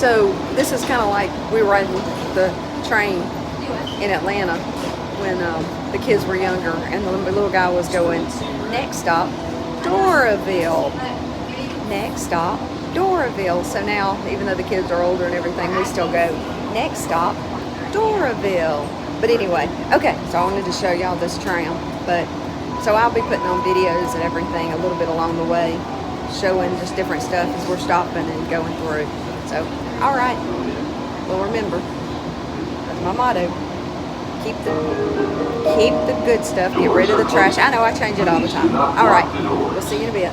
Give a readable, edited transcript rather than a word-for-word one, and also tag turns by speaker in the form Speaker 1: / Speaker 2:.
Speaker 1: So this is kind of like we were riding the train in Atlanta when the kids were younger, and the little guy was going, next stop, Doraville. Next stop, Doraville. So now, even though the kids are older and everything, we still go, next stop, Doraville. But anyway, okay, so I wanted to show y'all this tram. But so I'll be putting on videos and everything a little bit along the way, showing just different stuff as we're stopping and going through. So, all right, well, remember, that's my motto. Keep the good stuff, get rid of the trash. I know I change it all the time. All right, we'll see you in a bit.